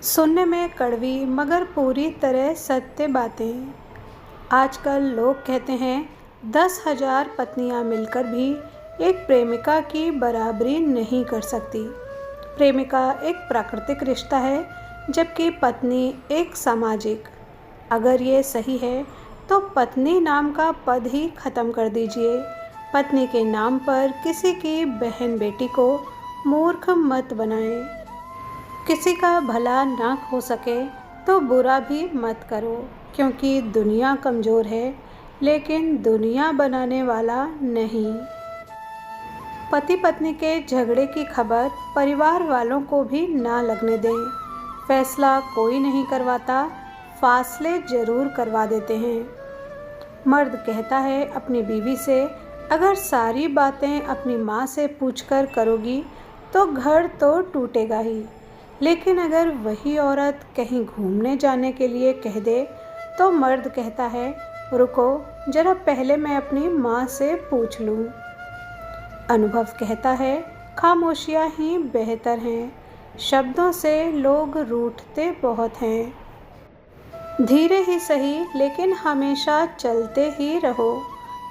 सुनने में कड़वी मगर पूरी तरह सत्य बातें। आजकल लोग कहते हैं 10,000 पत्नियां मिलकर भी एक प्रेमिका की बराबरी नहीं कर सकती। प्रेमिका एक प्राकृतिक रिश्ता है, जबकि पत्नी एक सामाजिक। अगर ये सही है तो पत्नी नाम का पद ही खत्म कर दीजिए। पत्नी के नाम पर किसी की बहन बेटी को मूर्ख मत बनाएं। किसी का भला ना हो सके तो बुरा भी मत करो, क्योंकि दुनिया कमज़ोर है लेकिन दुनिया बनाने वाला नहीं। पति पत्नी के झगड़े की खबर परिवार वालों को भी ना लगने दें। फैसला कोई नहीं करवाता, फासले ज़रूर करवा देते हैं। मर्द कहता है अपनी बीवी से, अगर सारी बातें अपनी माँ से पूछकर करोगी तो घर तो टूटेगा ही। लेकिन अगर वही औरत कहीं घूमने जाने के लिए कह दे तो मर्द कहता है, रुको जरा पहले मैं अपनी माँ से पूछ लूँ। अनुभव कहता है खामोशियाँ ही बेहतर हैं। शब्दों से लोग रूठते बहुत हैं। धीरे ही सही लेकिन हमेशा चलते ही रहो,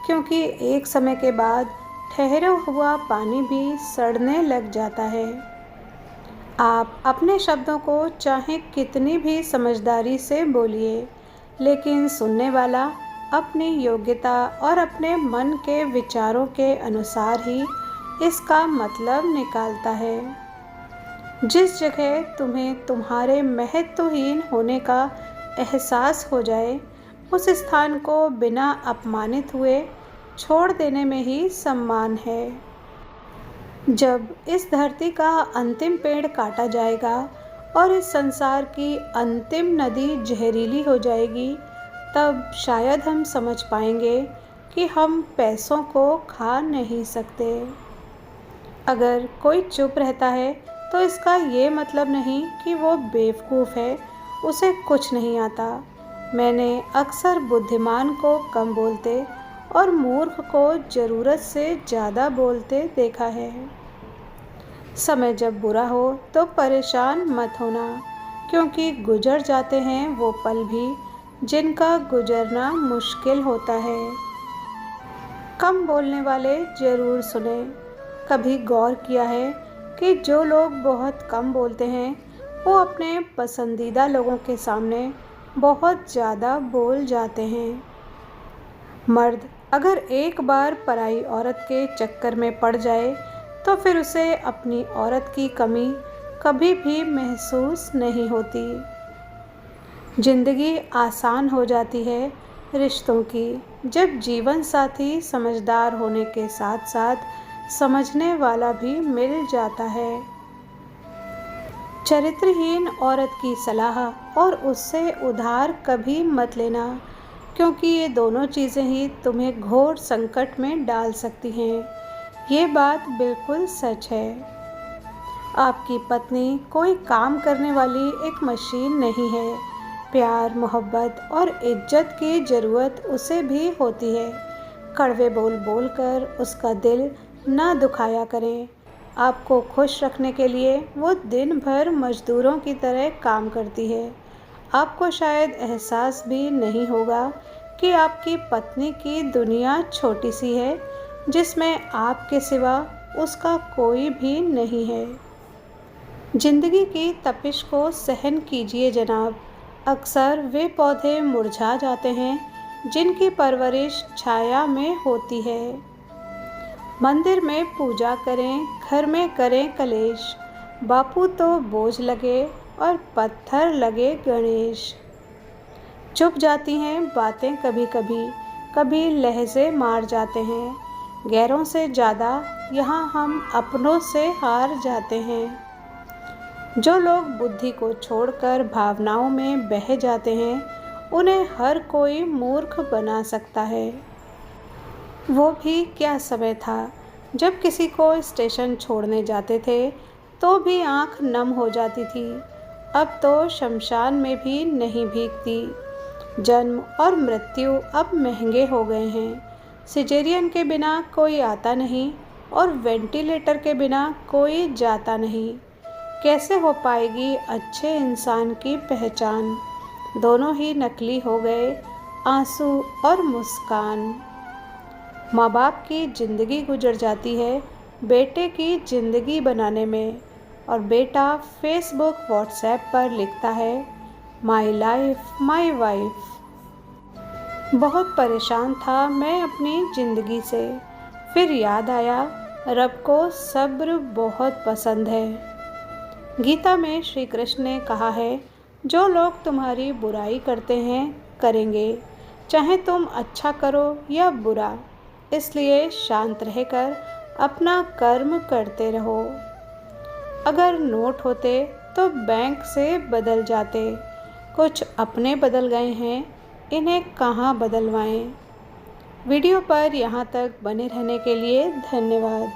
क्योंकि एक समय के बाद ठहरा हुआ पानी भी सड़ने लग जाता है। आप अपने शब्दों को चाहे कितनी भी समझदारी से बोलिए, लेकिन सुनने वाला अपनी योग्यता और अपने मन के विचारों के अनुसार ही इसका मतलब निकालता है। जिस जगह तुम्हें तुम्हारे महत्वहीन होने का एहसास हो जाए, उस स्थान को बिना अपमानित हुए छोड़ देने में ही सम्मान है। जब इस धरती का अंतिम पेड़ काटा जाएगा और इस संसार की अंतिम नदी जहरीली हो जाएगी, तब शायद हम समझ पाएंगे कि हम पैसों को खा नहीं सकते। अगर कोई चुप रहता है तो इसका ये मतलब नहीं कि वो बेवकूफ़ है, उसे कुछ नहीं आता। मैंने अक्सर बुद्धिमान को कम बोलते और मूर्ख को ज़रूरत से ज़्यादा बोलते देखा है। समय जब बुरा हो तो परेशान मत होना, क्योंकि गुजर जाते हैं वो पल भी जिनका गुजरना मुश्किल होता है। कम बोलने वाले ज़रूर सुने। कभी गौर किया है कि जो लोग बहुत कम बोलते हैं वो अपने पसंदीदा लोगों के सामने बहुत ज़्यादा बोल जाते हैं। मर्द अगर एक बार पराई औरत के चक्कर में पड़ जाए तो फिर उसे अपनी औरत की कमी कभी भी महसूस नहीं होती। जिंदगी आसान हो जाती है रिश्तों की, जब जीवन साथी समझदार होने के साथ साथ समझने वाला भी मिल जाता है। चरित्रहीन औरत की सलाह और उससे उधार कभी मत लेना, क्योंकि ये दोनों चीज़ें ही तुम्हें घोर संकट में डाल सकती हैं। ये बात बिल्कुल सच है। आपकी पत्नी कोई काम करने वाली एक मशीन नहीं है। प्यार, मोहब्बत और इज्जत की ज़रूरत उसे भी होती है। कड़वे बोल बोलकर उसका दिल ना दुखाया करें। आपको खुश रखने के लिए वो दिन भर मजदूरों की तरह काम करती है। आपको शायद एहसास भी नहीं होगा कि आपकी पत्नी की दुनिया छोटी सी है, जिसमें आपके सिवा उसका कोई भी नहीं है। जिंदगी की तपिश को सहन कीजिए जनाब। अक्सर वे पौधे मुरझा जाते हैं जिनकी परवरिश छाया में होती है। मंदिर में पूजा करें, घर में करें कलेश। बापू तो बोझ लगे और पत्थर लगे गणेश। चुप जाती हैं बातें कभी कभी, कभी लहजे मार जाते हैं। गैरों से ज़्यादा यहाँ हम अपनों से हार जाते हैं। जो लोग बुद्धि को छोड़कर भावनाओं में बह जाते हैं, उन्हें हर कोई मूर्ख बना सकता है। वो भी क्या समय था जब किसी को स्टेशन छोड़ने जाते थे तो भी आँख नम हो जाती थी। अब तो शमशान में भी नहीं भीगती। जन्म और मृत्यु अब महंगे हो गए हैं। सिजेरियन के बिना कोई आता नहीं और वेंटिलेटर के बिना कोई जाता नहीं। कैसे हो पाएगी अच्छे इंसान की पहचान। दोनों ही नकली हो गए, आंसू और मुस्कान। माँ बाप की ज़िंदगी गुजर जाती है बेटे की ज़िंदगी बनाने में, और बेटा फेसबुक व्हाट्सएप पर लिखता है माई लाइफ माई वाइफ। बहुत परेशान था मैं अपनी ज़िंदगी से, फिर याद आया रब को सब्र बहुत पसंद है। गीता में श्री कृष्ण ने कहा है, जो लोग तुम्हारी बुराई करते हैं करेंगे, चाहे तुम अच्छा करो या बुरा, इसलिए शांत रहकर अपना कर्म करते रहो। अगर नोट होते तो बैंक से बदल जाते, कुछ अपने बदल गए हैं, इन्हें कहाँ बदलवाएं। वीडियो पर यहाँ तक बने रहने के लिए धन्यवाद।